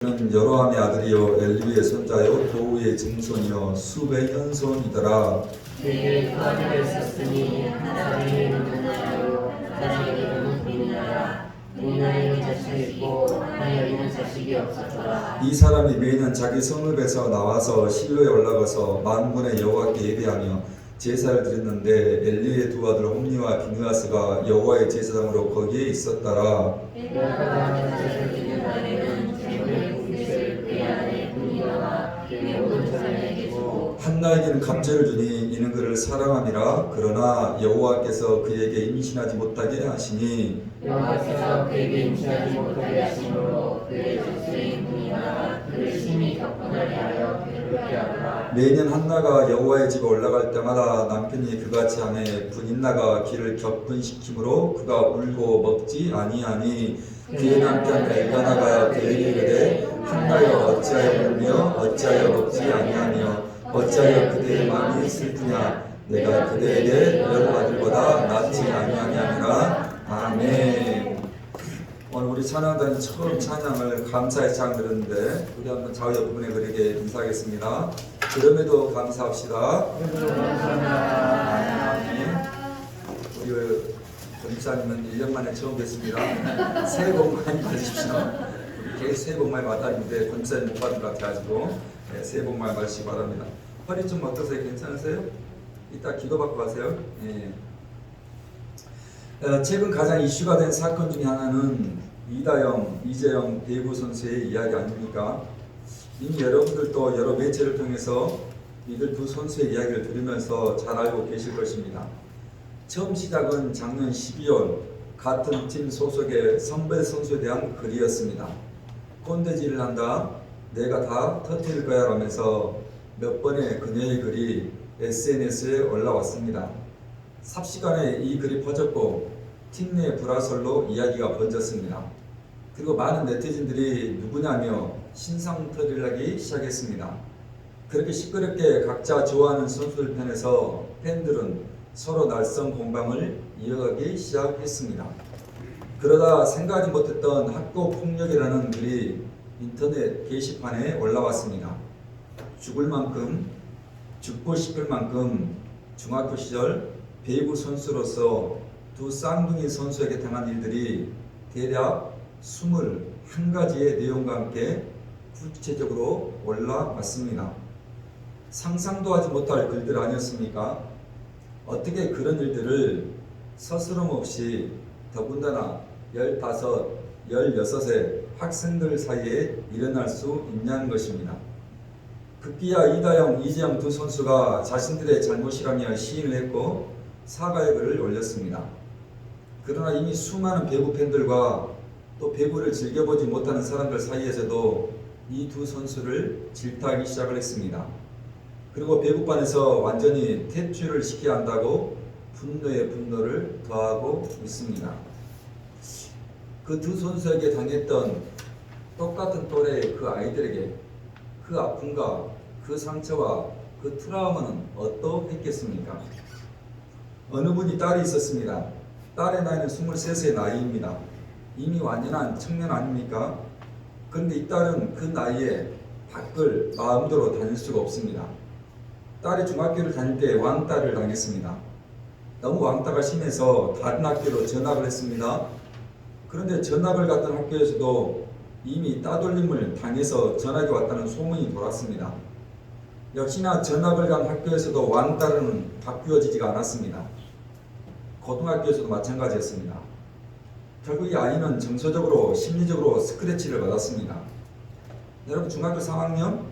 는 여로함의 아들이요 엘리의 손자요 도우의 증손이요 수베의 현손이더라. 그에게 그 아들을 썼으니 한 사람에게 눈나라요 한 사람에게는 우리나라 우리나라에는 자식이 있고 하나에게는 자식이 없었더라. 이 사람이 매년 자기 성읍에서 나와서 실로에 올라가서 만군의 여호와께 예배하며 제사를 드렸는데 엘리의 두 아들 홈니와 비느하스가 여호와의 제사장으로 거기에 있었더라. 엘리야가 제사를 드리는 날에는 재물의 궁깃을 그의 아내 분이와 그의 모든 사람에게 주고 한나에게는 갑절을 주니 이는 그를 사랑함이라. 그러나 여호와께서 그에게 임신하지 못하게 하시니 여호와께서 그에게 임신하지 못하게 하심으로 그의 족쇄인 분이나 그를 심히 격분하게 하여 괴롭게 하더라. 매년 한나가 여호와의 집에 올라갈 때마다 남편이 그같이 하매 분인나가 그를 격분시키므로 그가 울고 먹지 아니하니 그의 남편 엘가나가 그에게 이르되 한나여 어찌하여 울며 어찌하여 먹지 아니하며 어찌하여 그대의 마음이 슬프냐 내가 그대에게 열 아들보다 낫지 아니하냐니라. 아멘. 오늘 우리 찬양단이 처음 찬양을 감사의 찬양 들었는데 우리 한번 좌우 옆부분에 그에게 인사하겠습니다. 그럼에도 감사합시다. 아멘. 우리 권집사님은 1년 만에 처음 뵙습니다. 새해 복 많이 받으십시오. 우리 계속 새해 복 많이 받았는데 권집사님 못 받은 것 같아가지고 새해 복 많이 받으시기 바랍니다. 허리 좀 어떠세요? 괜찮으세요? 이따 기도받고 가세요. 예. 최근 가장 이슈가 된 사건 중에 하나는 이다영, 이재영 배구 선수의 이야기 아닙니까? 이미 여러분들도 여러 매체를 통해서 이들 두 선수의 이야기를 들으면서 잘 알고 계실 것입니다. 처음 시작은 작년 12월 같은 팀 소속의 선배 선수에 대한 글이었습니다. 꼰대질을 한다, 내가 다 터뜨릴 거야 라면서 몇 번의 그녀의 글이 SNS에 올라왔습니다. 삽시간에 이 글이 퍼졌고 팀 내 불화설로 이야기가 번졌습니다. 그리고 많은 네티즌들이 누구냐며 신상털이를 하기 시작했습니다. 그렇게 시끄럽게 각자 좋아하는 선수들 편에서 팬들은 서로 날선 공방을 이어가기 시작했습니다. 그러다 생각하지 못했던 학교 폭력이라는 글이 인터넷 게시판에 올라왔습니다. 죽을 만큼, 죽고 싶을 만큼 중학교 시절 배구 선수로서 두 쌍둥이 선수에게 당한 일들이 대략 21가지의 내용과 함께 구체적으로 올라왔습니다. 상상도 하지 못할 글들 아니었습니까? 어떻게 그런 일들을 서스럼 없이 더군다나 15, 16의 학생들 사이에 일어날 수 있냐는 것입니다. 급기야 이다영, 이재영 두 선수가 자신들의 잘못이라며 시인을 했고 사과의 글을 올렸습니다. 그러나 이미 수많은 배구 팬들과 또 배구를 즐겨보지 못하는 사람들 사이에서도 이 두 선수를 질타하기 시작을 했습니다. 그리고 배구판에서 완전히 퇴출을 시켜야 한다고 분노에 분노를 더하고 있습니다. 그 두 선수에게 당했던 똑같은 또래의 그 아이들에게 그 아픔과 그 상처와 그 트라우마는 어떠했겠습니까? 어느 분이 딸이 있었습니다. 딸의 나이는 23세의 나이입니다. 이미 완연한 청년 아닙니까? 그런데 이 딸은 그 나이에 밖을 마음대로 다닐 수가 없습니다. 딸이 중학교를 다닐 때 왕따를 당했습니다. 너무 왕따가 심해서 다른 학교로 전학을 했습니다. 그런데 전학을 갔던 학교에서도 이미 따돌림을 당해서 전학이 왔다는 소문이 돌았습니다. 역시나 전학을 간 학교에서도 왕따는 바뀌어지지가 않았습니다. 고등학교에서도 마찬가지였습니다. 결국 이 아이는 정서적으로 심리적으로 스크래치를 받았습니다. 여러분 중학교 3학년,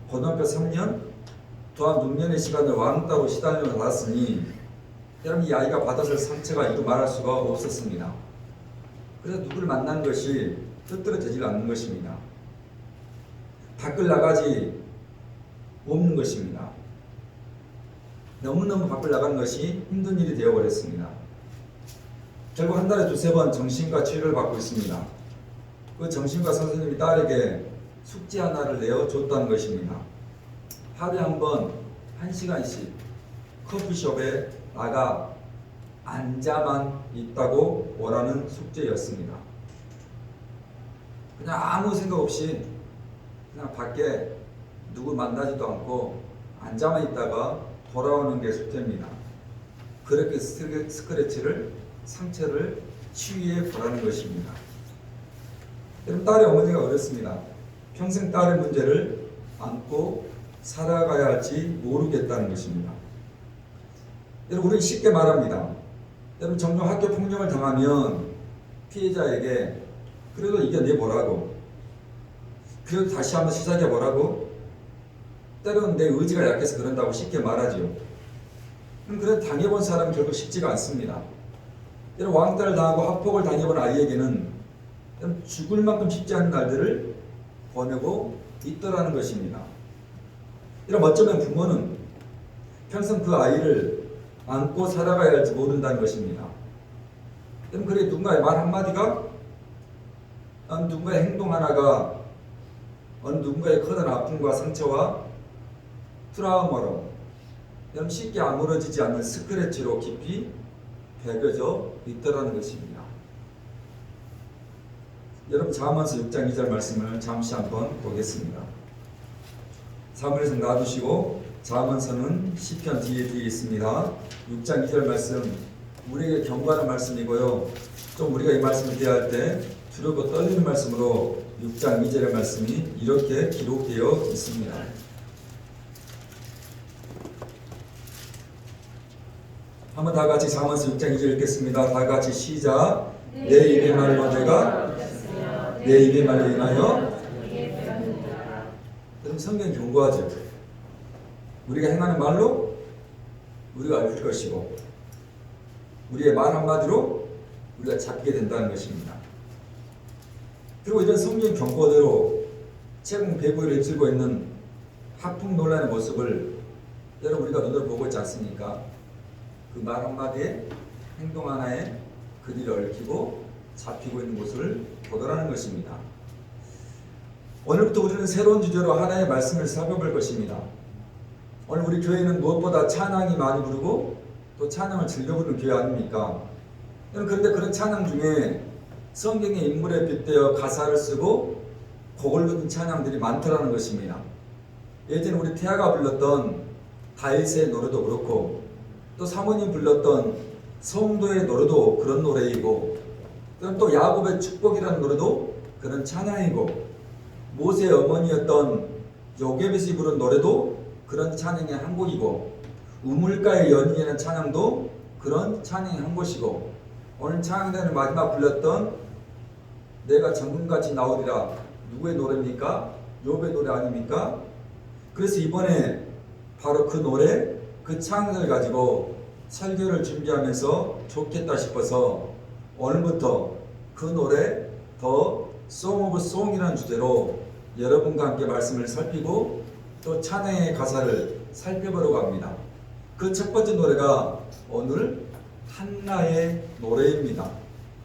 고등학교 3년, 또한 6년의 시간을 왕따로 시달림을 받았으니 여러분 이 아이가 받았을 상처가 이루 말할 수가 없었습니다. 그래서 누구를 만난 것이 뜻대로 되지 않는 것입니다. 밖을 나가지 없는 것입니다. 너무너무 밖을 나가는 것이 힘든 일이 되어버렸습니다. 결국 한 달에 2-3번 정신과 치료를 받고 있습니다. 그 정신과 선생님이 딸에게 숙제 하나를 내어줬다는 것입니다. 하루에 한 번 1시간씩 커피숍에 나가 앉아만 있다고 오라는 숙제였습니다. 그냥 아무 생각 없이 그냥 밖에 누구 만나지도 않고 앉아만 있다가 돌아오는 게 숙제입니다. 그렇게 스크래치를, 상처를 치유해 보라는 것입니다. 여러분, 딸의 어머니가 어렵습니다. 평생 딸의 문제를 안고 살아가야 할지 모르겠다는 것입니다. 여러분, 우리는 쉽게 말합니다. 여러분, 종종 학교 폭력을 당하면 피해자에게 그래도 이겨내보라고, 그래도 다시 한번 시작해보라고, 때로는 내 의지가 약해서 그런다고 쉽게 말하지요. 그래도 당해본 사람은 결국 쉽지가 않습니다. 여러분, 왕따를 당하고 학폭을 당해본 아이에게는 죽을 만큼 쉽지 않은 날들을 보내고 있더라는 것입니다. 이런 어쩌면 부모는 평생 그 아이를 안고 살아가야 할지 모른다는 것입니다. 여러분, 그래 누군가의 말 한마디가, 누군가의 행동 하나가 어느 누군가의 커다란 아픔과 상처와 트라우마로 여러분 쉽게 아물어지지 않는 스크래치로 깊이 배겨져 있더라는 것입니다. 여러분, 잠언서 6장 2절 말씀을 잠시 한번 보겠습니다. 사무엘상 놔두시고 잠언서는 시편 뒤에 있습니다. 6장 2절 말씀, 우리에게 경고하는 말씀이고요. 좀 우리가 이 말씀을 대할 때 두렵고 떨리는 말씀으로 6장 2절의 말씀이 이렇게 기록되어 있습니다. 한번 다 같이 잠언서 6장 2절 읽겠습니다. 다 같이 시작. 내 입의 말로 내 입의 말로 인하여. 여러분, 성경 경고하죠. 우리가 행하는 말로 우리가 알 것이고, 우리의 말 한마디로 우리가 잡게 된다는 것입니다. 그리고 이런 성경 경고대로 최근 배후를 휩쓸고 있는 학폭 논란의 모습을 여러분 우리가 눈으로 보고 있지 않습니까? 그 말 한마디에 행동 하나에 그들이 얽히고 잡히고 있는 모습을 보더라는 것입니다. 오늘부터 우리는 새로운 주제로 하나의 말씀을 살펴볼 것입니다. 오늘 우리 교회는 무엇보다 찬양이 많이 부르고 또 찬양을 즐겨 부르는 교회 아닙니까? 그런데 그런 찬양 중에 성경의 인물에 빗대어 가사를 쓰고 곡을 부른 찬양들이 많더라는 것입니다. 예전에 우리 태아가 불렀던 다윗의 노래도 그렇고, 또 사모님 불렀던 성도의 노래도 그런 노래이고, 또 야곱의 축복이라는 노래도 그런 찬양이고, 모세의 어머니였던 요게벳이 부른 노래도 그런 찬양의 한 곡이고, 우물가의 연인이라는 찬양도 그런 찬양의 한 곳이고, 오늘 찬양단을 마지막 불렀던 내가 정금같이 나오리라, 누구의 노래입니까? 욥의 노래 아닙니까? 그래서 이번에 바로 그 노래, 그 찬양을 가지고 설교를 준비하면서 좋겠다 싶어서 오늘부터 그 노래 더 Song of Song이라는 주제로 여러분과 함께 말씀을 살피고 또 찬양의 가사를 살펴보려고 합니다. 그 첫 번째 노래가 오늘 한나의 노래입니다.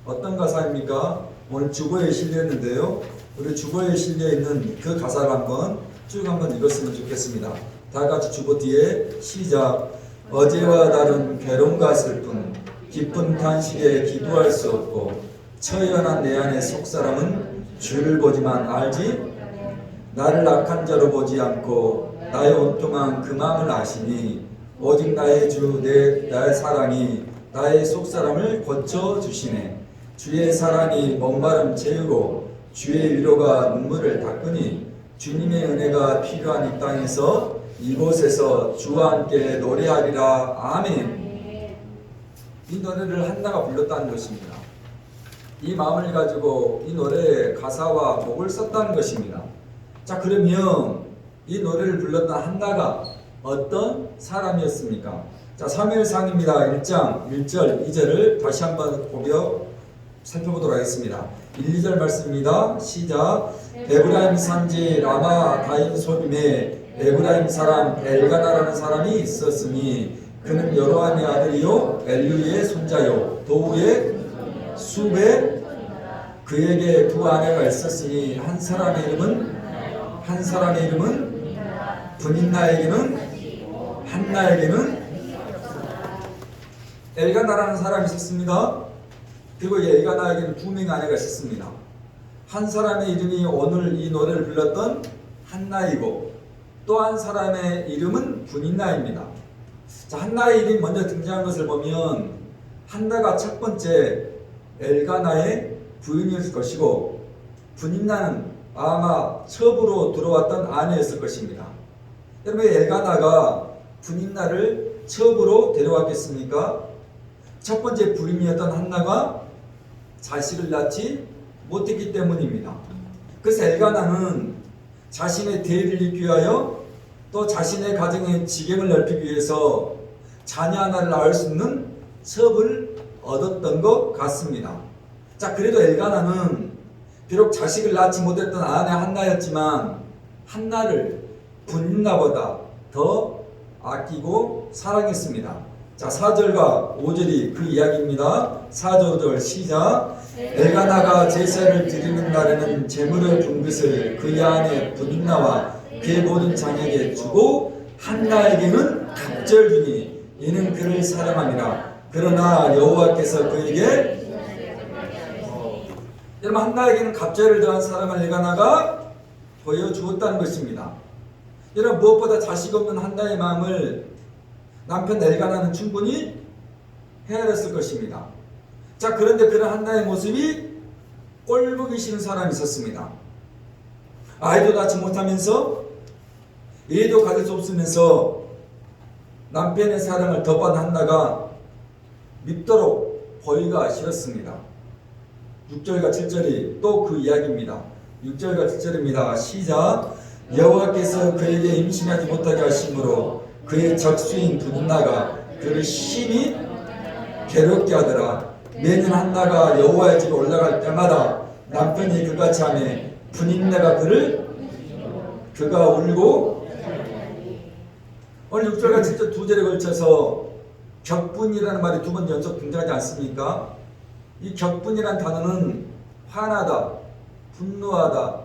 어떤 가사입니까? 오늘 주보에 실려있는데요. 우리 주보에 실려있는 그 가사를 한번 쭉 한번 읽었으면 좋겠습니다. 다 같이 주보 뒤에 시작. 어제와 다른 괴로움과 슬픔, 기쁜 탄식에 기도할 수 없고 처연한 내 안의 속사람은 주를 보지만 알지? 나를 악한 자로 보지 않고 나의 온통한 그 마음을 아시니 오직 나의 주 나의 사랑이 나의 속사람을 고쳐주시네. 주의 사랑이 목마름 채우고 주의 위로가 눈물을 닦으니 주님의 은혜가 필요한 이 땅에서 이곳에서 주와 함께 노래하리라. 아멘. 이 노래를 한나가 불렀다는 것입니다. 이 마음을 가지고 이 노래의 가사와 곡을 썼다는 것입니다. 자, 그러면 이 노래를 불렀던 한나가 어떤 사람이었습니까? 자, 사무엘상입니다. 1장 1절 2절을 다시 한번 살펴보도록 하겠습니다. 1, 2절 말씀입니다. 시작. 에브라임 산지 라마 다임 소빔에 에브라임 사람 엘가나라는 사람이 있었으니 그는 여로함의 아들이요 엘류의 손자요 도우의 숲에 그에게 두 아내가 있었으니 한 사람의 이름은 분인나에게는 한나에게는 엘가나라는 사람이 있었습니다. 그리고 이 엘가나에게는 두 명의 아내가 있었습니다. 한 사람의 이름이 오늘 이 노래를 불렀던 한나이고 또 한 사람의 이름은 분인나입니다. 자, 한나의 이름이 먼저 등장한 것을 보면 한나가 첫 번째 엘가나의 부인이었을 것이고 분인나는 아마 첩으로 들어왔던 아내였을 것입니다. 여러분, 엘가나가 분인나를 첩으로 데려왔겠습니까? 첫 번째 부인이었던 한나가 자식을 낳지 못했기 때문입니다. 그래서 엘가나는 자신의 대의를 잇기 위하여 또 자신의 가정의 지경을 넓히기 위해서 자녀 하나를 낳을 수 있는 첩을 얻었던 것 같습니다. 자, 그래도 엘가나는 비록 자식을 낳지 못했던 아내 한나였지만 한나를 분인나보다 더 아끼고 사랑했습니다. 자, 4절과 5절이 그 이야기입니다. 4절 5절 시작. 엘가나가 제사를 드리는 날에는 제물의 분깃을 그의 아내 분인나와 그의 모든 자녀에게 주고 한나에게는 갑절 주니 이는 그를 사랑함이라. 그러나 여호와께서 그에게 여러분, 한나에게는 갑절을 더한 사랑을 엘가나가 보여주었다는 것입니다. 여러분, 무엇보다 자식 없는 한나의 마음을 남편 엘가나는 충분히 헤아렸을 것입니다. 자, 그런데 그런 한나의 모습이 꼴보기 싫은 사람이 있었습니다. 아이도 낳지 못하면서 애도 가질 수 없으면서 남편의 사랑을 덧받은 한나가 밉도록 보기가 싫었습니다. 6절과 7절이 또 그 이야기입니다. 6절과 7절입니다. 시작. 여호와께서 그에게 임신하지 못하게 하심으로 그의 적수인 분인나가 그를 심히 괴롭게 하더라. 매년 한나가 여호와의 집에 올라갈 때마다 남편이 그같이 하매 분인나가 그가 울고. 오늘 6절과 7절 두 절에 걸쳐서 격분이라는 말이 두 번 연속 등장하지 않습니까? 이 격분이라는 단어는 화나다, 분노하다,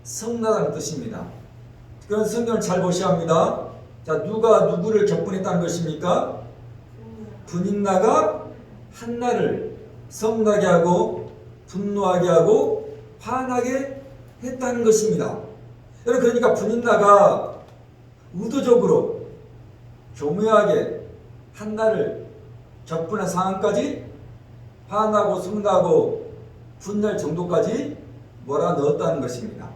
성나다는 뜻입니다. 그런 성경을 잘 보셔야 합니다. 자, 누가 누구를 격분했다는 것입니까? 분인나가 한나를 성나게 하고 분노하게 하고 화나게 했다는 것입니다. 여러분, 그러니까 분인나가 의도적으로 교묘하게 한나를 격분한 상황까지 화나고 성나고 분노할 정도까지 몰아넣었다는 것입니다.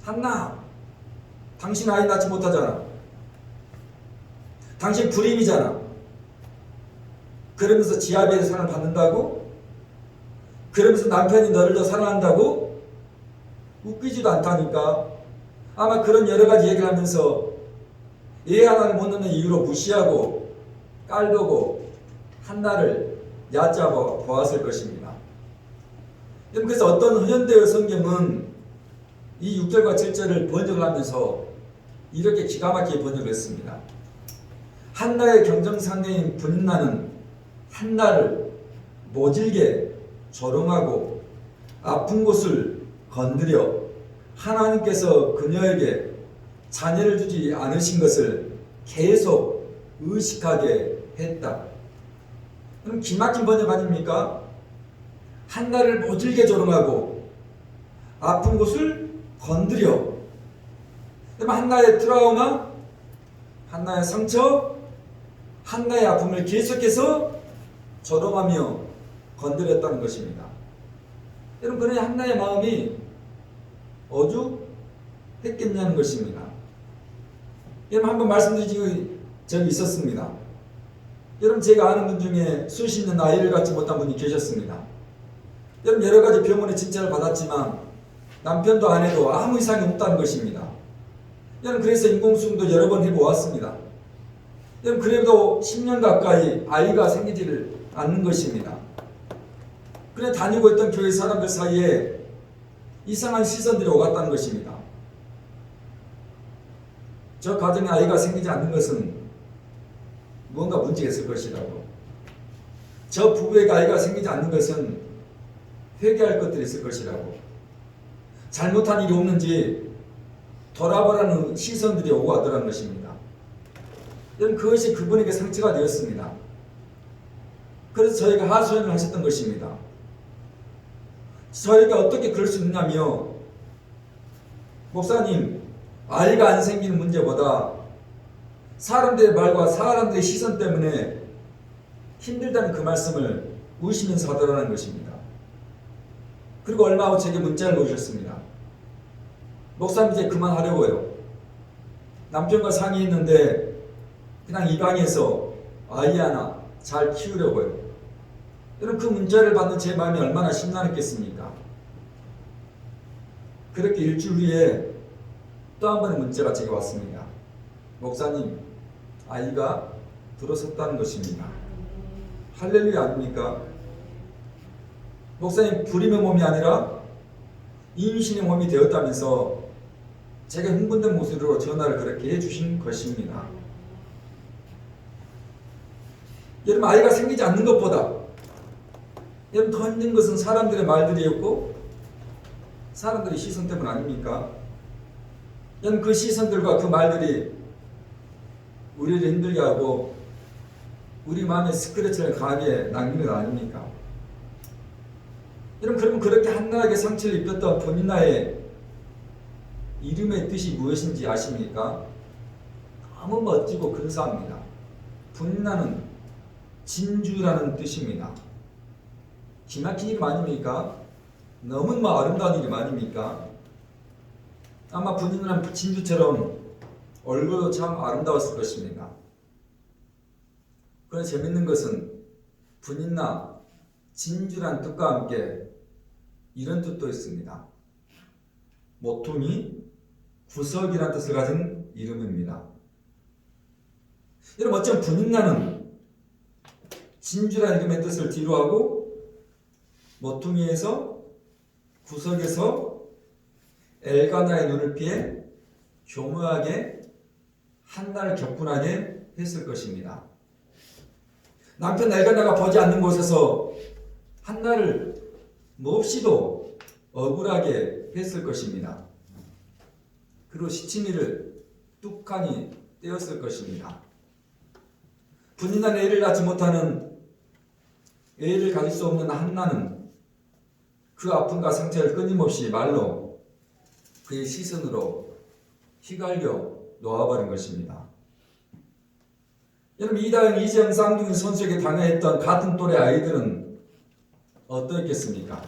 한나, 당신 아이 낳지 못하잖아. 당신 불임이잖아. 그러면서 지아벨의 사랑을 받는다고? 그러면서 남편이 너를 더 사랑한다고? 웃기지도 않다니까. 아마 그런 여러 가지 얘기를 하면서 애 하나를 못 낳는 이유로 무시하고 깔보고 한나를 얕잡아 보았을 것입니다. 그래서 어떤 현대의 성경은 이 6절과 7절을 번역을 하면서 이렇게 기가 막히게 번역을 했습니다. 한나의 경정상대인 분인나는 한나를 모질게 조롱하고 아픈 곳을 건드려 하나님께서 그녀에게 자녀를 주지 않으신 것을 계속 의식하게 했다. 그럼 기막힌 번역 아닙니까? 한나를 모질게 조롱하고 아픈 곳을 건드려. 한나의 트라우마, 한나의 상처, 한나의 아픔을 계속해서 조롱하며 건드렸다는 것입니다. 여러분, 그러니 한나의 마음이 오죽했겠냐는 것입니다. 여러분, 한번 말씀드린 적이 있었습니다. 여러분, 제가 아는 분 중에 수십 년 아이를 갖지 못한 분이 계셨습니다. 여러분, 여러 가지 병원의 진찰을 받았지만 남편도 아내도 아무 이상이 없다는 것입니다. 여러분, 그래서 인공수술도 여러 번 해보았습니다. 여러분, 그래도 10년 가까이 아이가 생기지를 않는 것입니다. 그래 다니고 있던 교회 사람들 사이에 이상한 시선들이 오갔다는 것입니다. 저 가정에 아이가 생기지 않는 것은 무언가 문제가 있을 것이라고. 저 부부에게 아이가 생기지 않는 것은 회개할 것들이 있을 것이라고. 잘못한 일이 없는지 돌아보라는 시선들이 오고 가더라는 것입니다. 여러분, 그것이 그분에게 상처가 되었습니다. 그래서 저희가 하소연을 하셨던 것입니다. 저희가 어떻게 그럴 수 있느냐며 목사님, 아이가 안 생기는 문제보다 사람들의 말과 사람들의 시선 때문에 힘들다는 그 말씀을 우시면서 하더라는 것입니다. 그리고 얼마 후 제게 문자를 보내셨습니다. 목사님, 이제 그만하려고요. 남편과 상의했는데 그냥 이 방에서 아이 하나 잘 키우려고요. 여러분, 그 문자를 받는 제 마음이 얼마나 심란했겠습니까? 그렇게 일주일 후에 또 한 번의 문자가 제게 왔습니다. 목사님, 아이가 들어섰다는 것입니다. 할렐루야 아닙니까? 목사님, 불임의 몸이 아니라 임신의 몸이 되었다면서 제가 흥분된 목소리로 전화를 그렇게 해주신 것입니다. 여러분, 아이가 생기지 않는 것보다 여러분 더 힘든 것은 사람들의 말들이었고 사람들의 시선 때문 아닙니까? 여러분, 그 시선들과 그 말들이 우리를 힘들게 하고 우리 마음에 스크래치를 강하게 남기는 것 아닙니까? 여러분, 그러면 그렇게 한나에게 상처를 입혔던 분인나의 이름의 뜻이 무엇인지 아십니까? 너무 멋지고 근사합니다. 분인나는 진주라는 뜻입니다. 기막힌 이름 아닙니까? 너무 아름다운 이름 아닙니까? 아마 분인나는 진주처럼 얼굴도 참 아름다웠을 것입니다. 그런데 재밌는 것은 분인나, 진주란 뜻과 함께 이런 뜻도 있습니다. 모퉁이, 구석이란 뜻을 가진 이름입니다. 여러분, 어쩌면 분인나는 진주란 이름의 뜻을 뒤로 하고 모퉁이에서, 구석에서 엘가나의 눈을 피해 교묘하게 한나를 격분하게 했을 것입니다. 남편 엘가나가 보지 않는 곳에서 한나를 몹시도 억울하게 했을 것입니다. 그리고 시치미를 뚝하니 떼었을 것입니다. 분인난 애를 낳지 못하는, 애를 가질 수 없는 한나는 그 아픔과 상처를 끊임없이 말로, 그의 시선으로 휘갈겨 놓아버린 것입니다. 여러분, 이다영, 이재영, 쌍둥이 선수에게 당해했던 같은 또래 아이들은 어떠했겠습니까?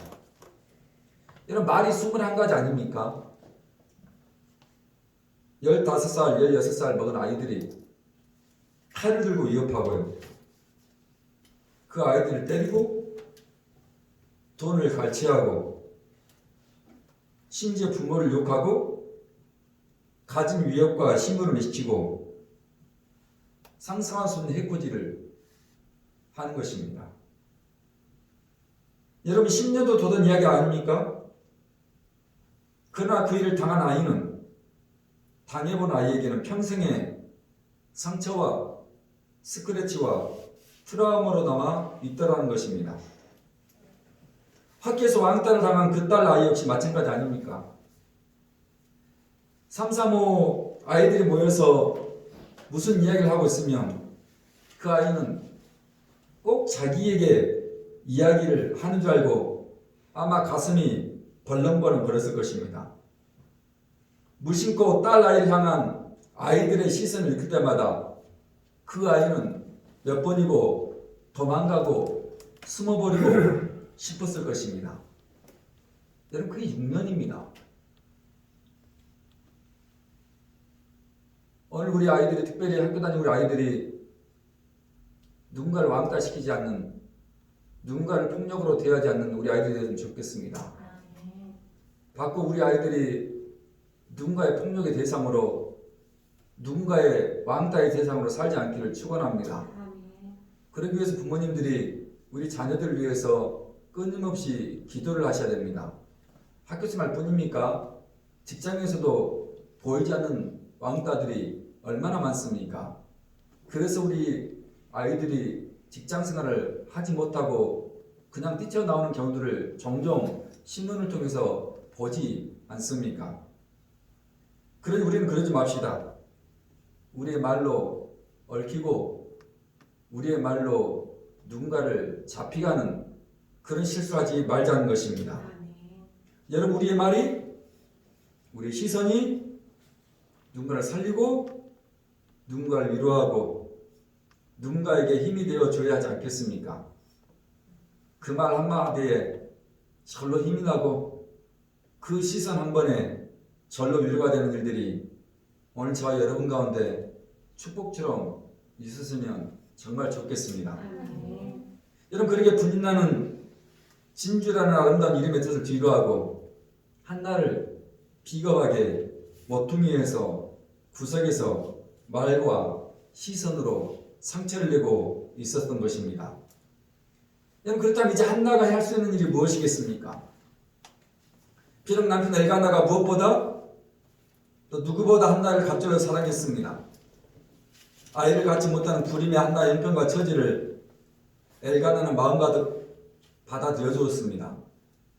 여러분, 말이 21가지 아닙니까? 15살, 16살 먹은 아이들이 칼을 들고 위협하고요. 그 아이들을 때리고 돈을 갈취하고 심지어 부모를 욕하고 가진 위협과 심부름을 시키고 상상할 수 없는 해코지를 하는 것입니다. 여러분, 10년도 더 된 이야기 아닙니까? 그러나 그 일을 당한 아이는, 당해본 아이에게는 평생의 상처와 스크래치와 트라우마로 남아 있더라는 것입니다. 학교에서 왕따를 당한 그 딸 아이 역시 마찬가지 아닙니까? 3, 3, 5 아이들이 모여서 무슨 이야기를 하고 있으면 그 아이는 꼭 자기에게 이야기를 하는 줄 알고 아마 가슴이 벌렁벌렁 거렸을 것입니다. 무심코 딸 아이를 향한 아이들의 시선을 느낄 때마다 그 아이는 몇 번이고 도망가고 숨어버리고 싶었을 것입니다. 여러분, 그게 6년입니다. 오늘 우리 아이들이, 특별히 학교 다니는 우리 아이들이 누군가를 왕따시키지 않는, 누군가를 폭력으로 대하지 않는 우리 아이들이 되면 좋겠습니다. 밖으로 우리 아이들이 누군가의 폭력의 대상으로, 누군가의 왕따의 대상으로 살지 않기를 축원합니다. 그러기 위해서 부모님들이 우리 자녀들을 위해서 끊임없이 기도를 하셔야 됩니다. 학교에서 말뿐입니까? 직장에서도 보이지 않는 왕따들이 얼마나 많습니까? 그래서 우리 아이들이 직장 생활을 하지 못하고 그냥 뛰쳐나오는 경우들을 종종 신문을 통해서 보지 않습니까? 그러니 우리는 그러지 맙시다. 우리의 말로 얽히고 우리의 말로 누군가를 잡히가는 그런 실수하지 말자는 것입니다. 여러분, 우리의 말이 우리 시선이 누군가를 살리고 누군가를 위로하고 누군가에게 힘이 되어 줘야 하지 않겠습니까? 그 말 한마디에 절로 힘이 나고 그 시선 한 번에 절로 위로가 되는 일들이 오늘 저와 여러분 가운데 축복처럼 있었으면 정말 좋겠습니다. 여러분, 그렇게 분인나는 진주라는 아름다운 이름의 뜻을 뒤로하고 한나를 비겁하게 모퉁이에서 구석에서 말과 시선으로 상처를 내고 있었던 것입니다. 여러분, 그렇다면 이제 한나가 할 수 있는 일이 무엇이겠습니까? 비록 남편 엘가나가 무엇보다 또 누구보다 한나를 갑절로 사랑했습니다. 아이를 갖지 못하는 불임의 한나의 형편과 처지를 엘가나는 마음 가득 받아들여 주었습니다.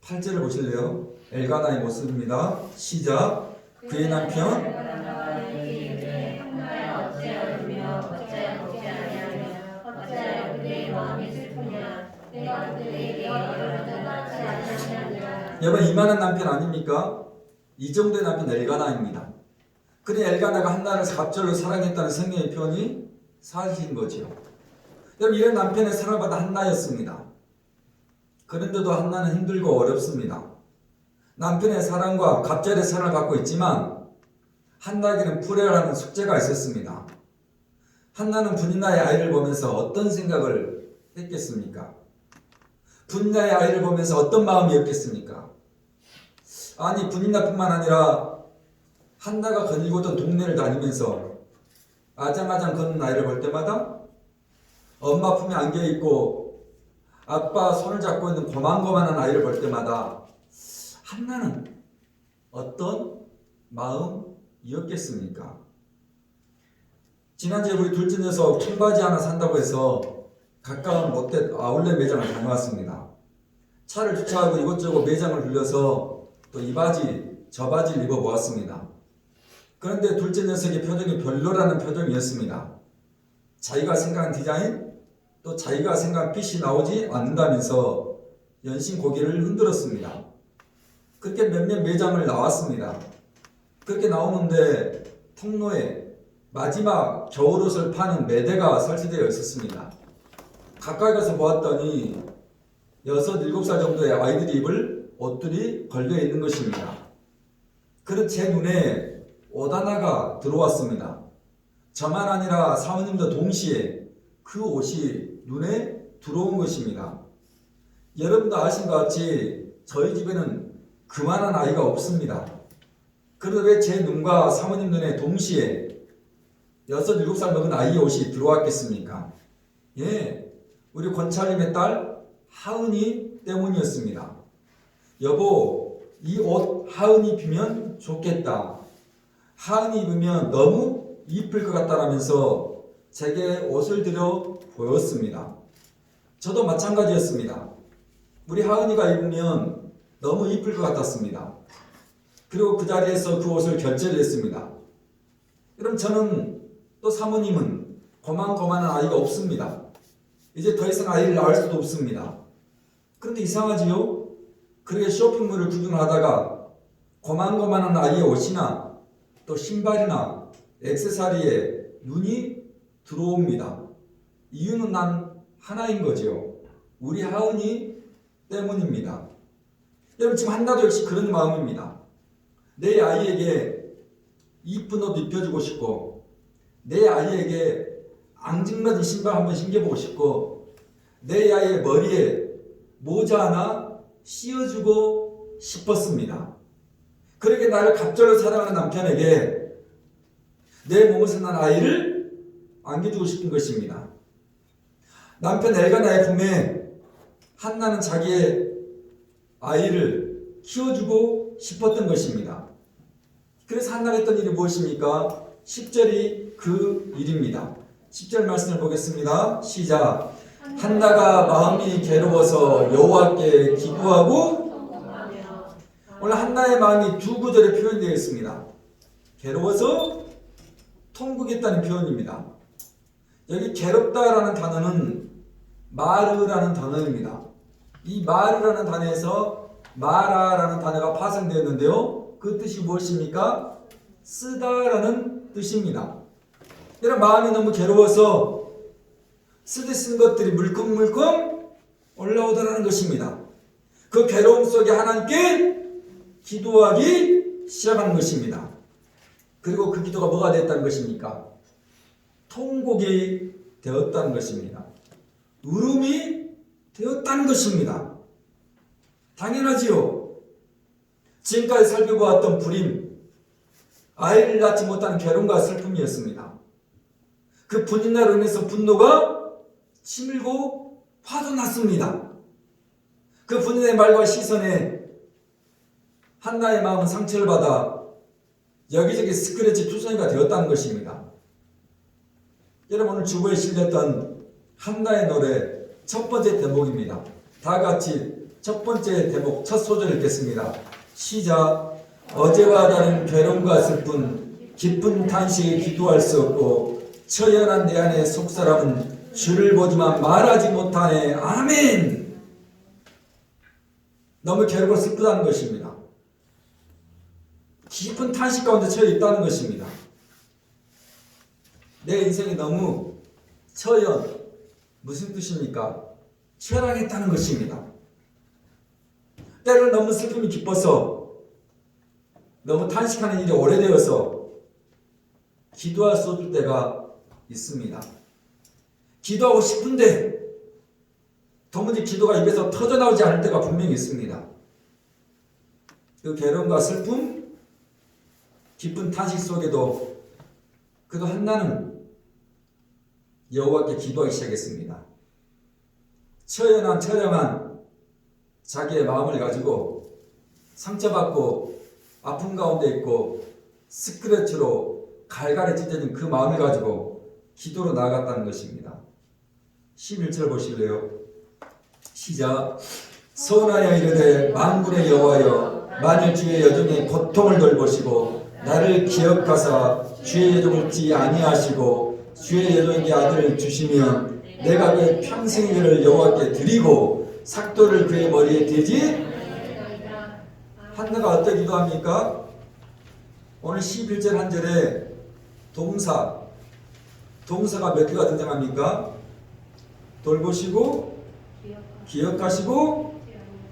8절을 보실래요? 엘가나의 모습입니다. 시작. 그의 남편 여러분, 이만한 남편 아닙니까? 이 정도의 남편 엘가나입니다. 그러니 엘가나가 한나를 갑절로 사랑했다는 성경의 표현이 사실인 거죠. 여러분, 이런 남편의 사랑을 받은 한나였습니다. 그런데도 한나는 힘들고 어렵습니다. 남편의 사랑과 갑절의 사랑을 받고 있지만 한나에게는 불행하는 숙제가 있었습니다. 한나는 분인나의 아이를 보면서 어떤 생각을 했겠습니까? 분인나의 아이를 보면서 어떤 마음이었겠습니까? 아니, 분인나뿐만 아니라 한나가 거닐고던 동네를 다니면서 아장아장 걷는 아이를 볼 때마다 엄마 품에 안겨있고 아빠 손을 잡고 있는 고만고만한 아이를 볼 때마다 한나는 어떤 마음이었겠습니까? 지난주에 우리 둘째 녀석 청바지 하나 산다고 해서 가까운 롯데 아울렛 매장을 다녀왔습니다. 차를 주차하고 이곳저곳 매장을 둘러서 또 이 바지 저 바지를 입어 보았습니다. 그런데 둘째 녀석의 표정이 별로라는 표정이었습니다. 자기가 생각한 디자인 또 자기가 생각한 핏이 나오지 않는다면서 연신 고개를 흔들었습니다. 그렇게 몇몇 매장을 나왔습니다. 그렇게 나오는데 통로에 마지막 겨울옷을 파는 매대가 설치되어 있었습니다. 가까이 가서 보았더니 6, 7살 정도의 아이들이 입을 옷들이 걸려 있는 것입니다. 그런 제 눈에 옷 하나가 들어왔습니다. 저만 아니라 사모님도 동시에 그 옷이 눈에 들어온 것입니다. 여러분도 아신 것 같이 저희 집에는 그만한 아이가 없습니다. 그래도 왜 제 눈과 사모님 눈에 동시에 6, 7살 먹은 아이의 옷이 들어왔겠습니까? 예, 우리 권찰님의 딸 하은이 때문이었습니다. 여보, 이 옷 하은이 입으면 좋겠다. 하은이 입으면 너무 이쁠 것 같다라면서 제게 옷을 들여 보였습니다. 저도 마찬가지였습니다. 우리 하은이가 입으면 너무 이쁠 것 같았습니다. 그리고 그 자리에서 그 옷을 결제를 했습니다. 그럼 저는 또 사모님은 고만고만한 아이가 없습니다. 이제 더 이상 아이를 낳을 수도 없습니다. 그런데 이상하지요? 그렇게 쇼핑몰을 구경하다가 고만고만한 아이의 옷이나 또 신발이나 액세서리에 눈이 들어옵니다. 이유는 난 하나인 거죠. 우리 하은이 때문입니다. 여러분, 지금 한나도 역시 그런 마음입니다. 내 아이에게 이쁜 옷 입혀주고 싶고 내 아이에게 앙증맞은 신발 한번 신겨보고 싶고 내 아이의 머리에 모자 하나 씌워주고 싶었습니다. 그렇게 나를 갑절로 사랑하는 남편에게 내 몸에서 난 아이를 안겨주고 싶은 것입니다. 남편 엘가나의 품에 한나는 자기의 아이를 키워주고 싶었던 것입니다. 그래서 한나가 했던 일이 무엇입니까? 10절이 그 일입니다. 10절 말씀을 보겠습니다. 시작. 한나가 마음이 괴로워서 여호와께 기도하고, 오늘 한나의 마음이 두 구절에 표현되어 있습니다. 괴로워서 통곡했다는 표현입니다. 여기 괴롭다라는 단어는 마르라는 단어입니다. 이 마르라는 단어에서 마라라는 단어가 파생되었는데요, 그 뜻이 무엇입니까? 쓰다라는 뜻입니다. 여러분, 마음이 너무 괴로워서 쓰듯 쓴 것들이 물컹물컹 올라오더라는 것입니다. 그 괴로움 속에 하나님께 기도하기 시작하는 것입니다. 그리고 그 기도가 뭐가 됐다는 것입니까? 통곡이 되었다는 것입니다. 울음이 되었다는 것입니다. 당연하지요. 지금까지 살펴보았던 불임, 아이를 낳지 못하는 괴로움과 슬픔이었습니다. 그 분인나로 인해서 분노가 치밀고 화도 났습니다. 그 분인의 말과 시선에 한나의 마음은 상처를 받아 여기저기 스크래치 투성이가 되었다는 것입니다. 여러분, 오늘 주보에 실렸던 한나의 노래 첫 번째 대목입니다. 다 같이 첫 번째 대목 첫 소절 읽겠습니다. 시작. 어제와 다른 괴로움과 슬픔, 기쁜 탄식에 기도할 수 없고 처연한 내 안의 속사람은 주를 보지만 말하지 못하네. 아멘. 너무 괴롭고 슬프다는 것입니다. 깊은 탄식 가운데 처해 있다는 것입니다. 내 인생이 너무 처연, 무슨 뜻입니까? 최락했다는 것입니다. 때로는 너무 슬픔이 깊어서 너무 탄식하는 일이 오래되어서 기도할 수 없을 때가 있습니다. 기도하고 싶은데 도무지 기도가 입에서 터져나오지 않을 때가 분명히 있습니다. 그 괴로움과 슬픔, 깊은 탄식 속에도 그도 한나는 여호와께 기도하기 시작했습니다. 처량한 자기의 마음을 가지고 상처받고 아픔 가운데 있고 스크래치로 갈갈이 찢어진 그 마음을 가지고 기도로 나아갔다는 것입니다. 11절 보실래요? 시작. 서운하여 이르되 만군의 여호와여, 만일 주의 여종의 고통을 돌보시고 나를 기억하사 주의 여종을 찌 아니하시고 주의 여종에게 아들을 주시면 내가 그의 평생의 일을 여호와께 드리고 삭도를 그의 머리에 대지. 한나가 어떻게 기도합니까? 오늘 11절 한 절에 동사가 몇 개가 등장합니까? 돌보시고, 기억하시고,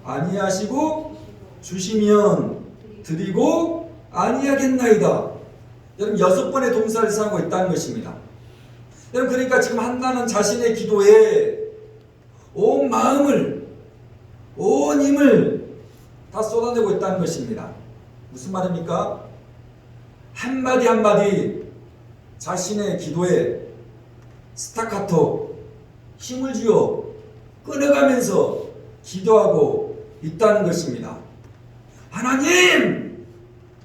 아니하시고, 주시면 드리고 아니하겠나이다. 여러분, 6번의 동사를 사용하고 있다는 것입니다. 여러분, 그러니까 지금 한나는 자신의 기도에 온 마음을, 온 힘을 다 쏟아내고 있다는 것입니다. 무슨 말입니까? 한마디 한마디 자신의 기도에 스타카토 힘을 쥐어 끊어가면서 기도하고 있다는 것입니다. 하나님,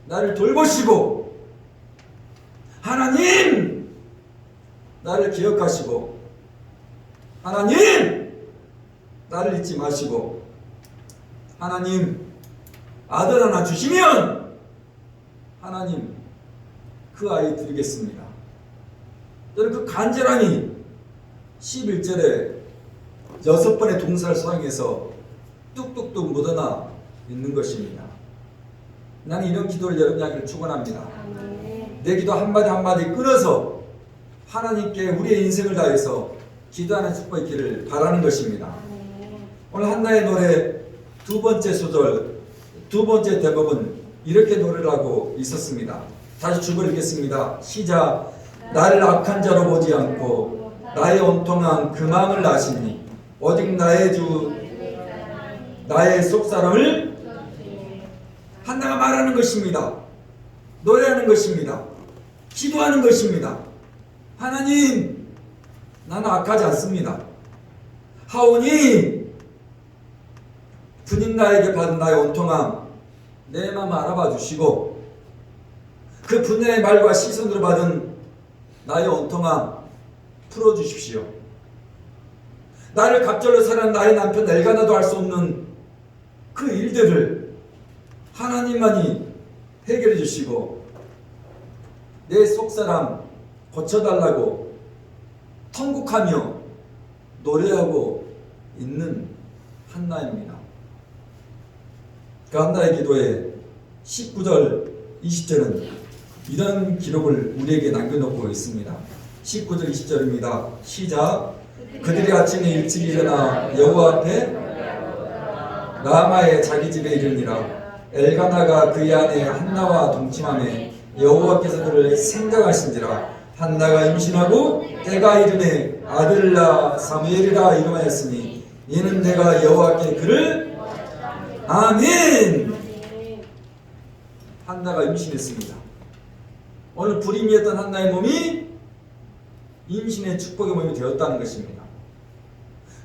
나를 돌보시고, 하나님, 나를 기억하시고, 하나님, 나를 잊지 마시고, 하나님, 아들 하나 주시면 하나님, 그 아이 드리겠습니다. 여러분, 그 간절함이 11절에 6번의 동사를 사용해서 뚝뚝뚝 묻어나 있는 것입니다. 나는 이런 기도를 여러분 하기를 축원합니다. 내 기도 한마디 한마디 끊어서 하나님께 우리의 인생을 다해서 기도하는 축복이 있기를 바라는 것입니다. 오늘 한나의 노래 두 번째 소절, 두 번째 대목은 이렇게 노래를 하고 있었습니다. 다시 주보 읽겠습니다. 시작. 나를 악한 자로 보지 않고 나의 온통한 그 마음을 아시니 오직 나의 주 나의 속사람을. 한나가 말하는 것입니다. 노래하는 것입니다. 기도하는 것입니다. 하나님, 나는 악하지 않습니다. 하오니 분인 나에게 받은 나의 온통함 내 마음 알아봐 주시고 그 분의 말과 시선으로 받은 나의 온통함 풀어주십시오. 나를 갑절로 살아난 나의 남편 엘가나도 할 수 없는 그 일들을 하나님만이 해결해 주시고 내 속사람 고쳐달라고 통곡하며 노래하고 있는 한나입니다. 그 한나의 기도에 19절 20절은 이런 기록을 우리에게 남겨놓고 있습니다. 19절 20절입니다. 시작. 그들이 아침에 일찍 일어나 여호와 앞에 라마의 자기 집에 이르니라. 엘가나가 그의 아내 한나와 동침하매 여호와께서 그를 생각하신지라. 한나가 임신하고 때가 이르매 아들을 낳아 사무엘이라 이름하였으니 이는 내가 여호와께 그를 아멘. 한나가 임신했습니다. 오늘 불임이었던 한나의 몸이 임신의 축복의 몸이 되었다는 것입니다.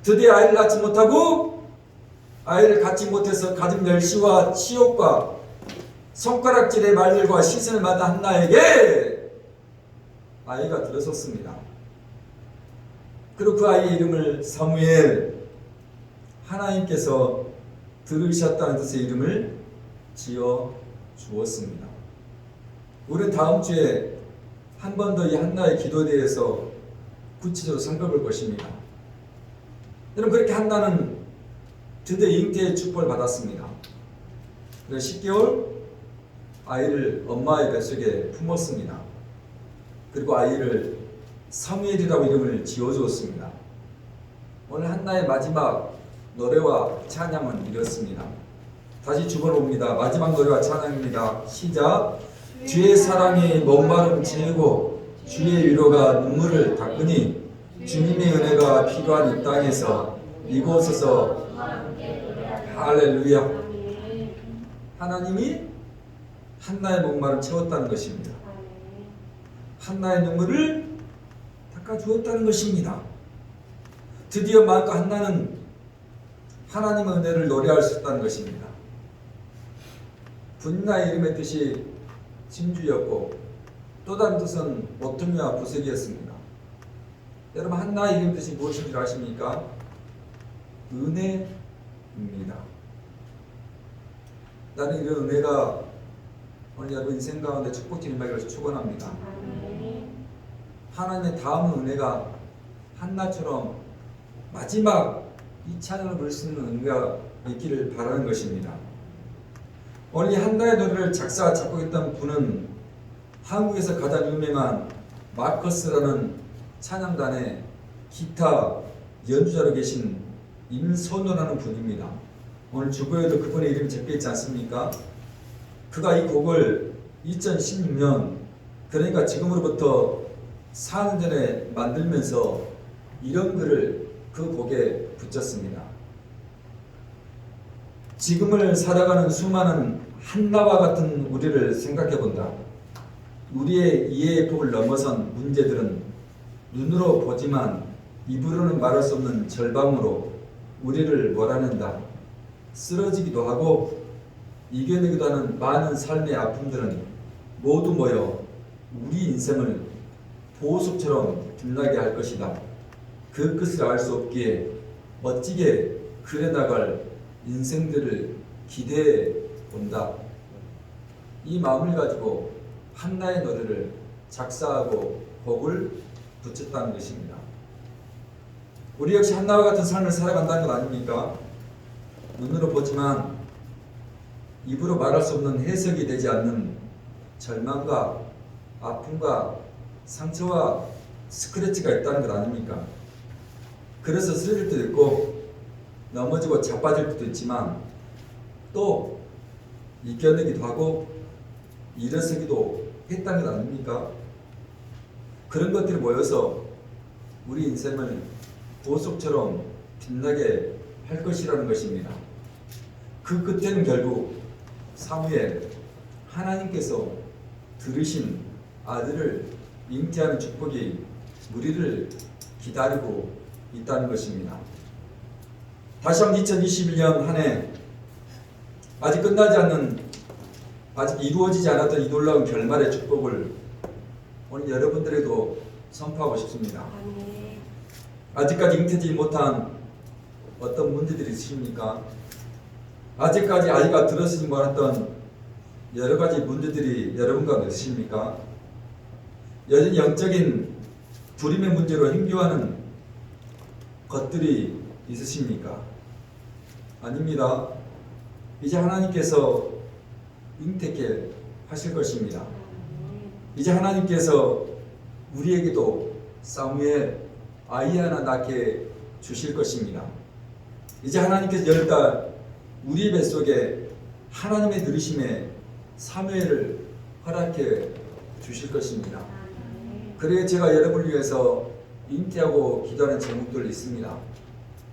드디어 아이를 낳지 못하고 아이를 갖지 못해서 가진 멸시와 치욕과 손가락질의 말들과 시선을 받은 한나에게 아이가 들어섰습니다. 그리고 그 아이의 이름을 사무엘, 하나님께서 들으셨다는 뜻의 이름을 지어 주었습니다. 우리는 다음 주에 한 번 더 이 한나의 기도에 대해서 구체적으로 살펴볼 것입니다. 여러분, 그렇게 한나는 드디어 잉태의 축복을 받았습니다. 그래서 10개월 아이를 엄마의 뱃속에 품었습니다. 그리고 아이를 사무엘이라고 이름을 지어주었습니다. 오늘 한나의 마지막 노래와 찬양은 이렇습니다. 다시 주번옵니다. 마지막 노래와 찬양입니다. 시작. 주의 사랑이 목마름 채우고 주의 위로가 눈물을 닦으니 주님의 은혜가 필요한 이 땅에서 이곳에서 할렐루야. 하나님이 한나의 목마름 채웠다는 것입니다. 한나의 눈물을 닦아주었다는 것입니다. 드디어 마음껏 한나는 하나님의 은혜를 노래할 수 있다는 것입니다. 분나의 이름의 뜻이 진주였고 또 다른 뜻은 모퉁이와 부석이었습니다. 여러분, 한나의 이름 뜻이 무엇인 줄 아십니까? 은혜입니다. 나는 이런 은혜가 오늘 여러분 인생 가운데 축복적인 임하기를 축원합니다. 하나님의 다음 은혜가 한나처럼 마지막 이 찬양을 부를 수 있는 은혜가 있기를 바라는 것입니다. 오늘 이 한나의 노래를 작사 작곡했던 분은 한국에서 가장 유명한 마커스라는 찬양단의 기타 연주자로 계신 임선호라는 분입니다. 오늘 주보에도 그분의 이름이 적혀있지 않습니까? 그가 이 곡을 2016년, 그러니까 지금으로부터 4년 전에 만들면서 이런 글을 그 곡에 붙였습니다. 지금을 살아가는 수많은 한나와 같은 우리를 생각해 본다. 우리의 이해의 폭을 넘어선 문제들은 눈으로 보지만 입으로는 말할 수 없는 절망으로 우리를 몰아낸다. 쓰러지기도 하고 이겨내기도 하는 많은 삶의 아픔들은 모두 모여 우리 인생을 보석처럼 빛나게 할 것이다. 그 끝을 알 수 없기에 멋지게 그려나갈 인생들을 기대해 본다. 이 마음을 가지고 한나의 노래를 작사하고 곡을 붙였다는 것입니다. 우리 역시 한나와 같은 삶을 살아간다는 것 아닙니까? 눈으로 보지만 입으로 말할 수 없는 해석이 되지 않는 절망과 아픔과 상처와 스크래치가 있다는 것 아닙니까? 그래서 쓰러질 때도 있고 넘어지고 자빠질 때도 있지만 또 이겨내기도 하고 일어서기도 했다는 것 아닙니까? 그런 것들이 모여서 우리 인생을 보석처럼 빛나게 할 것이라는 것입니다. 그 끝에는 결국 사무엘, 하나님께서 들으신 아들을 잉태하는 축복이 우리를 기다리고 있다는 것입니다. 다시 한번 2021년 한 해 아직 끝나지 않는, 아직 이루어지지 않았던 이 놀라운 결말의 축복을 오늘 여러분들에도 선포하고 싶습니다. 아직까지 잉태되지 못한 어떤 문제들이 있으십니까? 아직까지 아이가 들어서지 못했던 여러 가지 문제들이 여러분 가운데 있으십니까? 여전히 영적인 불임의 문제로 힘겨워하는 것들이 있으십니까? 아닙니다. 이제 하나님께서 잉태케 하실 것입니다. 이제 하나님께서 우리에게도 사무엘 아이 하나 낳게 주실 것입니다. 이제 하나님께서 10달 우리 뱃속에 하나님의 들으심에 사무엘을 허락해 주실 것입니다. 그래야 제가 여러분을 위해서 잉태하고 기도하는 제목들이 있습니다.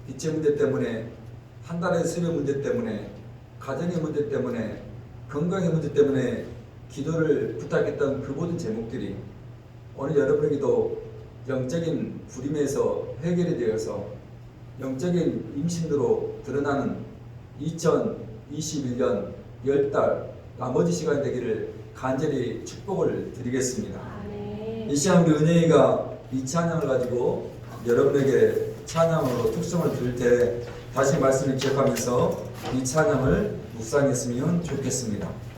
빚의 문제 때문에, 한 달의 수입 문제 때문에, 가정의 문제 때문에, 건강의 문제 때문에 기도를 부탁했던 그 모든 제목들이 오늘 여러분에게도 영적인 부림에서 해결이 되어서 영적인 임신으로 드러나는 2021년 10달 나머지 시간 되기를 간절히 축복을 드리겠습니다. 이 시간 우리 은혜이가 이 찬양을 가지고 여러분에게 찬양으로 특성을 드릴 때 다시 말씀을 기억하면서 이 찬양을 묵상했으면 좋겠습니다.